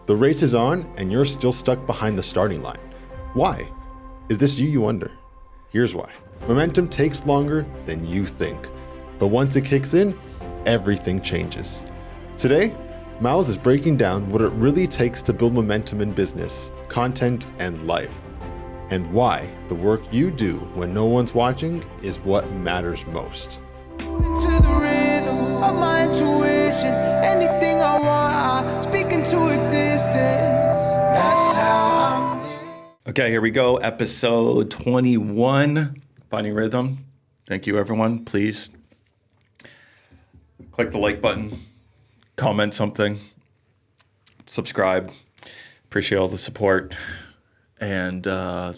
The race is on and you're still stuck behind the starting line. Why? Is this you wonder? Here's why. Momentum takes longer than you think, but once it kicks in, everything changes. Today, Miles is breaking down what it really takes to build momentum in business, content, and life, and why the work you do when no one's watching is what matters most. Into the rhythm of my intuition, anything I want, I speak into existence. That's how I'm. Okay, here we go. Episode 21, Finding Rhythm. Thank you, everyone. Please click the like button, comment something, subscribe. Appreciate all the support. And the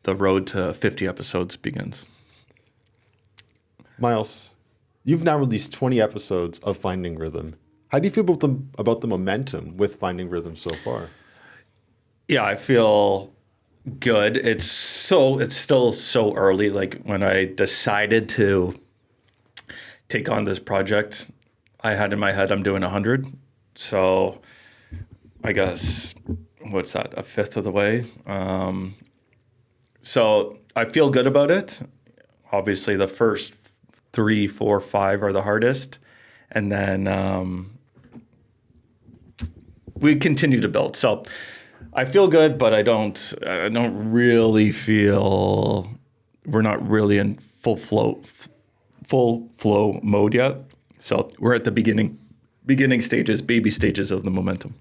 road to 50 episodes begins. Miles, you've now released 20 episodes of Finding Rhythm. How do you feel about the momentum with Finding Rhythm so far? Yeah, I feel good. It's still so early. Like when I decided to take on this project, I had in my head I'm doing 100. So I guess, what's that, a fifth of the way? So I feel good about it. Obviously, the first 3, 4, 5 are the hardest. And then we continue to build. So I feel good, but I don't really feel we're not really in full flow mode yet. So we're at the beginning stages, baby stages of the momentum.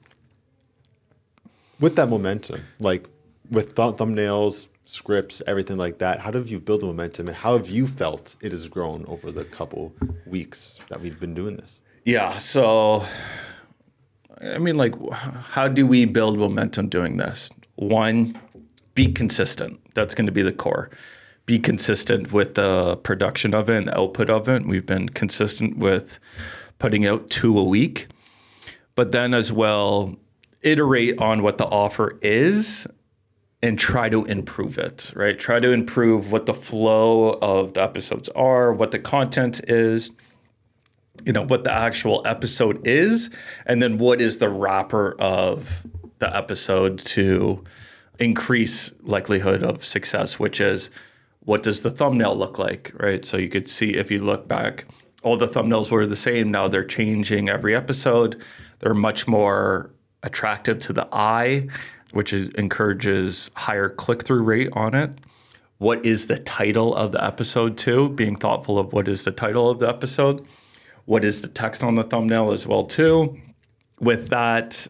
With that momentum, like with thumbnails, scripts, everything like that, how have you built the momentum and how have you felt it has grown over the couple weeks that we've been doing this? Yeah, so I mean, like, how do we build momentum doing this? One, be consistent. That's going to be the core. Be consistent with the production of it and the output of it. We've been consistent with putting out 2 a week, but then as well, iterate on what the offer is and try to improve it, right? Try to improve what the flow of the episodes are, what the content is, what the actual episode is, and then what is the wrapper of the episode to increase likelihood of success, which is what does the thumbnail look like, right? So you could see if you look back, all the thumbnails were the same. Now they're changing every episode. They're much more attractive to the eye, which encourages higher click-through rate on it. What is the title of the episode too? Being thoughtful of what is the title of the episode. What is the text on the thumbnail as well too? With that,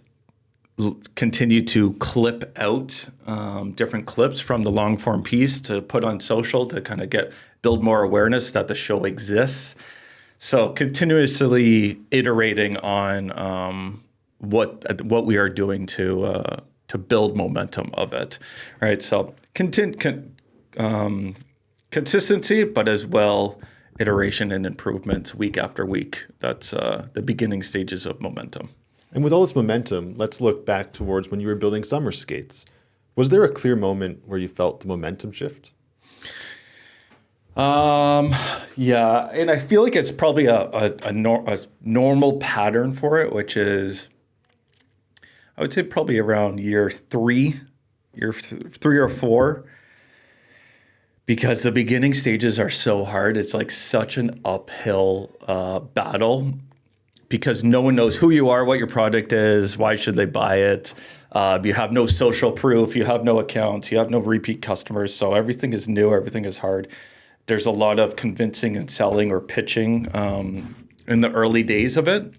continue to clip out different clips from the long form piece to put on social to kind of build more awareness that the show exists. So continuously iterating on what we are doing to build momentum of it, right? So consistency, but as well iteration and improvements week after week. That's the beginning stages of momentum. And with all this momentum, let's look back towards when you were building summer skates. Was there a clear moment where you felt the momentum shift? Yeah, and I feel like it's probably a normal pattern for it, which is, I would say probably around year 3 or 4. Because the beginning stages are so hard. It's like such an uphill battle because no one knows who you are, what your product is, why should they buy it. You have no social proof, you have no accounts, you have no repeat customers. So everything is new, everything is hard. There's a lot of convincing and selling or pitching in the early days of it.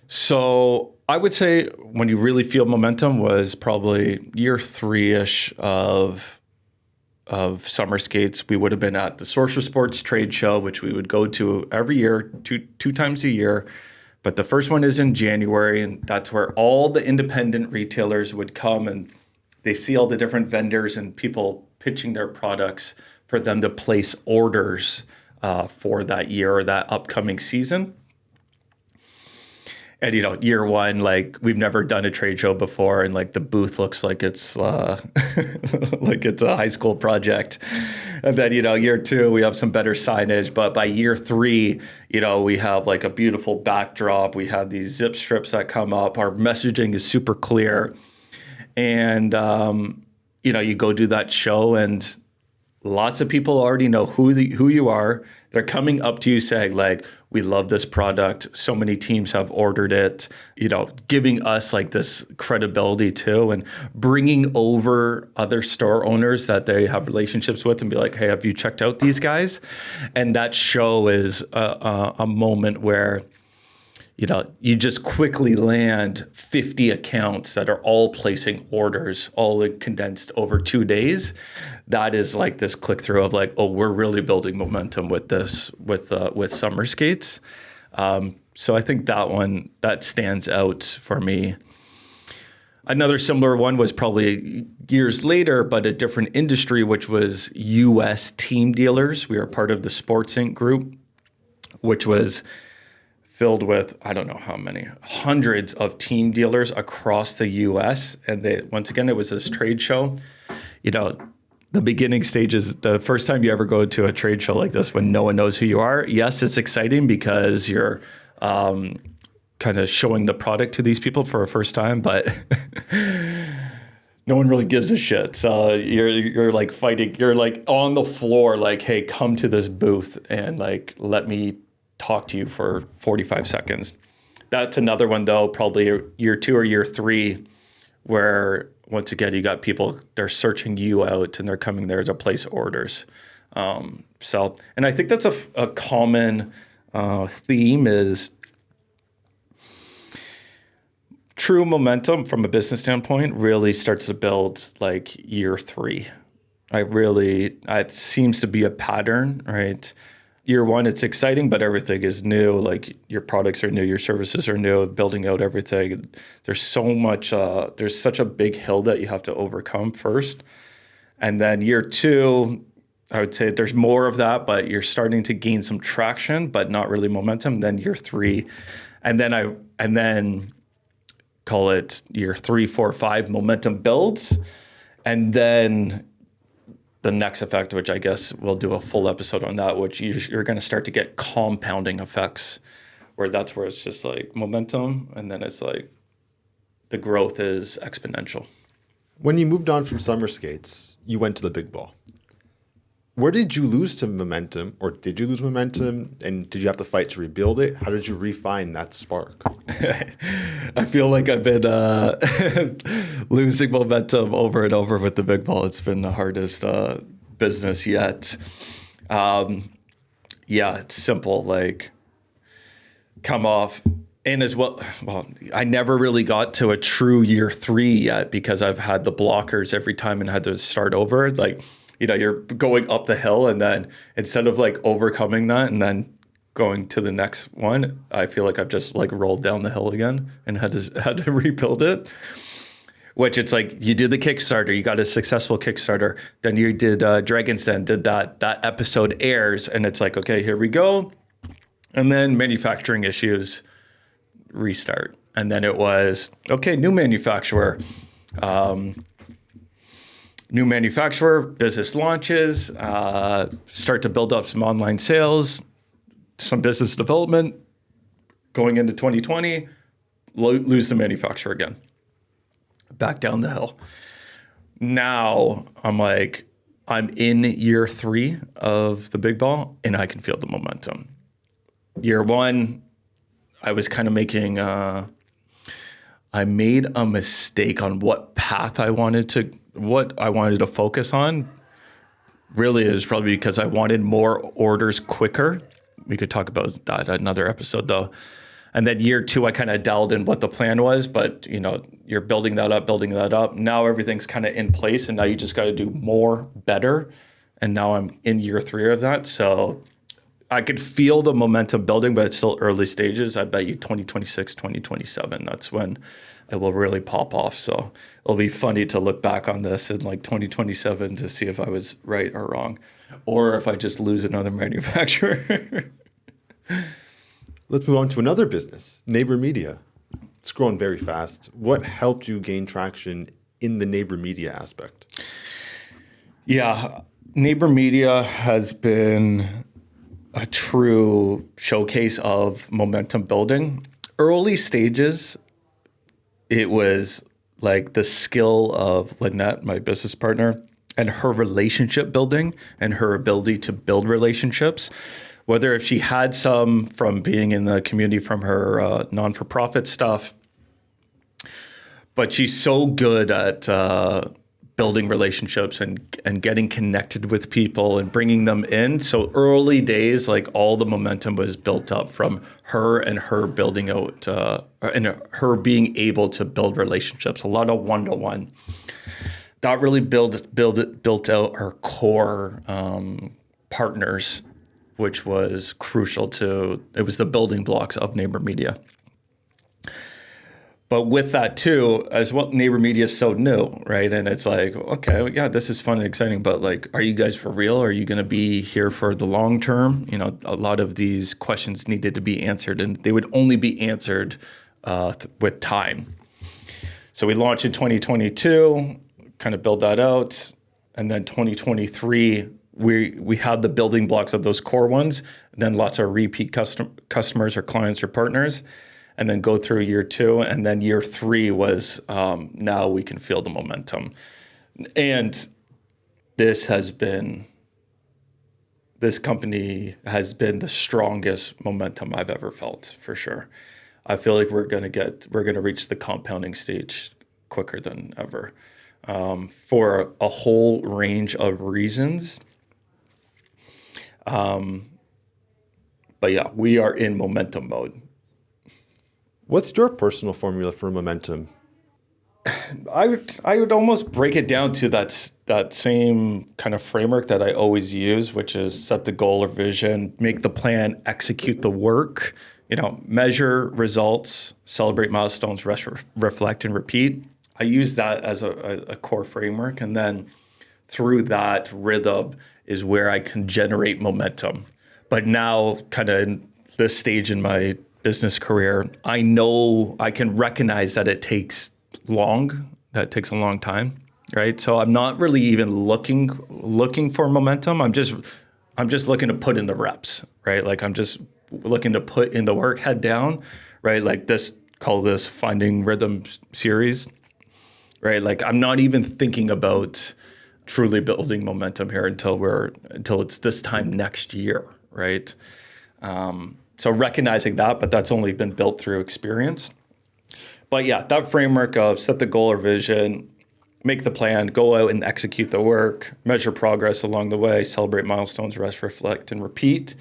So I would say when you really feel momentum was probably year 3-ish of summer skates. We would have been at the Sorcerer Sports trade show, which we would go to every year, two times a year. But the first one is in January, and that's where all the independent retailers would come and they see all the different vendors and people pitching their products for them to place orders for that year or that upcoming season. And, year one, like we've never done a trade show before. And like the booth looks like it's like it's a high school project. And then, year two, we have some better signage. But by year three, we have like a beautiful backdrop. We have these zip strips that come up. Our messaging is super clear. And, you go do that show and lots of people already know who you are. They're coming up to you saying like, we love this product. So many teams have ordered it, giving us like this credibility too, and bringing over other store owners that they have relationships with and be like, hey, have you checked out these guys? And that show is a moment where you just quickly land 50 accounts that are all placing orders, all condensed over 2 days. That is like this click through of like, oh, we're really building momentum with this, with summer skates. So I think that stands out for me. Another similar one was probably years later, but a different industry, which was US team dealers. We were part of the Sports Inc. group, which was filled with, I don't know how many, hundreds of team dealers across the US. And once again, it was this trade show. The beginning stages, the first time you ever go to a trade show like this when no one knows who you are, yes, it's exciting because you're kind of showing the product to these people for a first time, but no one really gives a shit. So you're like fighting, you're like on the floor, like, hey, come to this booth and like, let me talk to you for 45 seconds. That's another one though, probably year two or year three, where once again, you got people, they're searching you out and they're coming there to place orders. And I think that's a common theme is true momentum from a business standpoint really starts to build like year three. It seems to be a pattern, right? Year one, it's exciting, but everything is new. Like your products are new, your services are new, building out everything. There's so much, there's such a big hill that you have to overcome first. And then year two, I would say there's more of that, but you're starting to gain some traction, but not really momentum. Then year three, and then call it year 3, 4, 5, momentum builds. And then the next effect, which I guess we'll do a full episode on that, which you're going to start to get compounding effects where it's just like momentum. And then it's like the growth is exponential. When you moved on from summer skates, you went to the big ball. Where did you lose to momentum, or did you lose momentum, and did you have to fight to rebuild it? How did you refine that spark? I feel like I've been losing momentum over and over with the big ball. It's been the hardest business yet. It's simple, like come off. And as well, I never really got to a true year 3 yet because I've had the blockers every time and had to start over. Like, you're going up the hill and then instead of like overcoming that and then going to the next one, I feel like I've just like rolled down the hill again and had to rebuild it. Which it's like you did the Kickstarter, you got a successful Kickstarter, then you did Dragon's Den, did that episode airs, and it's like, okay, here we go. And then manufacturing issues, restart. And then it was, okay, new manufacturer, business launches, start to build up some online sales, some business development, going into 2020, lose the manufacturer again, back down the hill. Now I'm in year 3 of the big ball and I can feel the momentum. Year 1, I was kind of making, I made a mistake on what path I wanted to focus on. Really, it was probably because I wanted more orders quicker. We could talk about that another episode though. And then year 2, I kind of dialed in what the plan was, but you're building that up. Now everything's kind of in place and now you just got to do more, better. And now I'm in year 3 of that. So I could feel the momentum building, but it's still early stages. I bet you 2026, 2027, that's when it will really pop off. So it'll be funny to look back on this in like 2027 to see if I was right or wrong, or if I just lose another manufacturer. Let's move on to another business, Neighbor Media. It's growing very fast. What helped you gain traction in the neighbor media aspect? Yeah, neighbor media has been a true showcase of momentum building. Early stages, it was like the skill of Lynette, my business partner, and her relationship building and her ability to build relationships. Whether if she had some from being in the community from her non-for-profit stuff, but she's so good at building relationships and getting connected with people and bringing them in. So early days, like all the momentum was built up from her and her building out and her being able to build relationships, a lot of one-to-one. That really built out our core partners, which was crucial it was the building blocks of neighbor media. But with that too, as well, neighbor media is so new, right? And it's like, okay, yeah, this is fun and exciting, but like, are you guys for real? Are you going to be here for the long term? You know, a lot of these questions needed to be answered, and they would only be answered with time. So we launched in 2022, kind of build that out, and then 2023, we had the building blocks of those core ones, and then lots of repeat customers or clients or partners. And then go through year 2. And then year 3 was now we can feel the momentum. And this company has been the strongest momentum I've ever felt, for sure. I feel like we're going to reach the compounding stage quicker than ever for a whole range of reasons. But yeah, we are in momentum mode. What's your personal formula for momentum? I would almost break it down to that same kind of framework that I always use, which is set the goal or vision, make the plan, execute the work, measure results, celebrate milestones, reflect, and repeat. I use that as a core framework. And then through that rhythm is where I can generate momentum. But now kind of in this stage in my business career, I know I can recognize that it takes a long time, right? So I'm not really even looking for momentum. I'm just looking to put in the reps, right? Like I'm just looking to put in the work, head down, right? Like call this Finding Rhythm series, right? Like I'm not even thinking about truly building momentum here until it's this time next year, right? So recognizing that, but that's only been built through experience. But yeah, that framework of set the goal or vision, make the plan, go out and execute the work, measure progress along the way, celebrate milestones, rest, reflect, and repeat.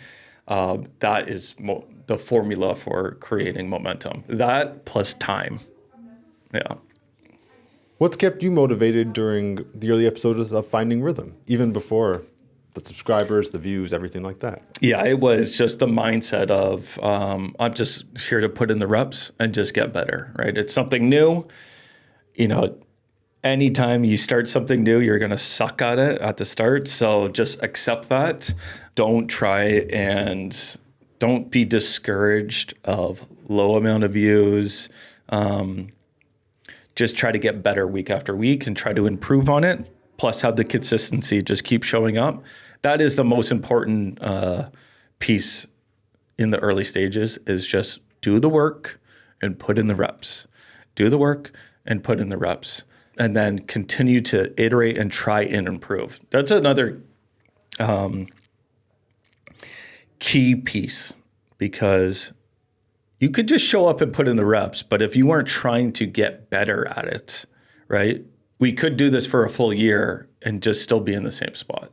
That is the formula for creating momentum. That plus time. Yeah. What's kept you motivated during the early episodes of Finding Rhythm, even before the subscribers, the views, everything like that? Yeah, it was just the mindset of I'm just here to put in the reps and just get better, right? It's something new. Anytime you start something new, you're going to suck at it at the start. So just accept that. Don't be discouraged of low amount of views. Just try to get better week after week and try to improve on it. Plus have the consistency, just keep showing up. That is the most important piece in the early stages, is just do the work and put in the reps. Do the work and put in the reps. And then continue to iterate and try and improve. That's another key piece, because you could just show up and put in the reps, but if you weren't trying to get better at it, right? We could do this for a full year and just still be in the same spot.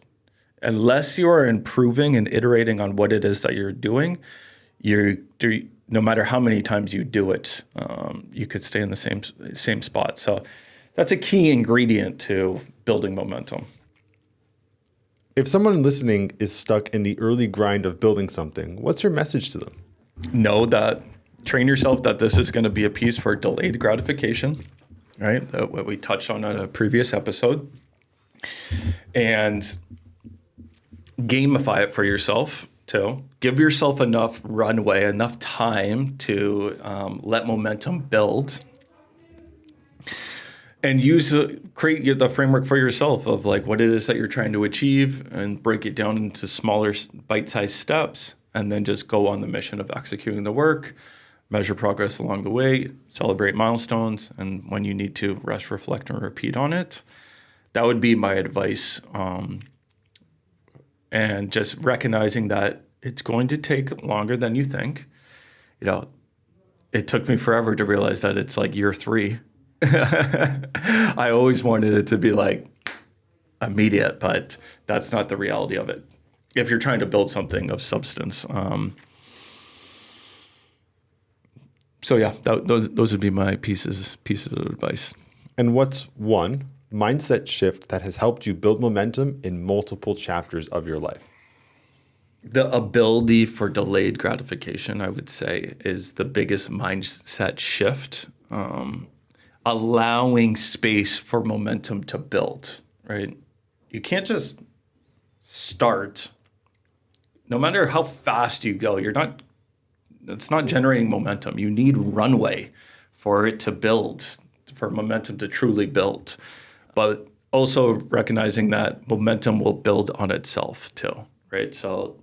Unless you are improving and iterating on what it is that you're doing, no matter how many times you do it, you could stay in the same spot. So that's a key ingredient to building momentum. If someone listening is stuck in the early grind of building something, what's your message to them? Train yourself that this is going to be a piece for delayed gratification, right? What we touched on in a previous episode. And gamify it for yourself. too. Give yourself enough runway, enough time to let momentum build. And create the framework for yourself of like what it is that you're trying to achieve and break it down into smaller bite-sized steps, and then just go on the mission of executing the work, measure progress along the way, celebrate milestones, and when you need to, rest, reflect, and repeat on it. That would be my advice. And just recognizing that it's going to take longer than you think. It took me forever to realize that it's like year 3. I always wanted it to be like immediate, but that's not the reality of it. If you're trying to build something of substance. So yeah, those would be my pieces of advice. And what's one mindset shift that has helped you build momentum in multiple chapters of your life? The ability for delayed gratification, I would say, is the biggest mindset shift. Allowing space for momentum to build, right? You can't just start. No matter how fast you go, it's not generating momentum. You need runway for it to build, for momentum to truly build. But also recognizing that momentum will build on itself too, right? So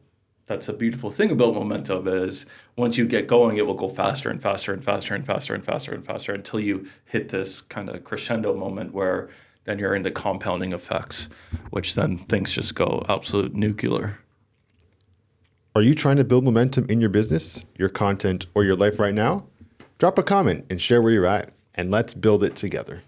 that's the beautiful thing about momentum is once you get going, it will go faster and faster and faster and faster and faster and faster until you hit this kind of crescendo moment where then you're in the compounding effects, which then things just go absolute nuclear. Are you trying to build momentum in your business, your content, or your life right now? Drop a comment and share where you're at, and let's build it together.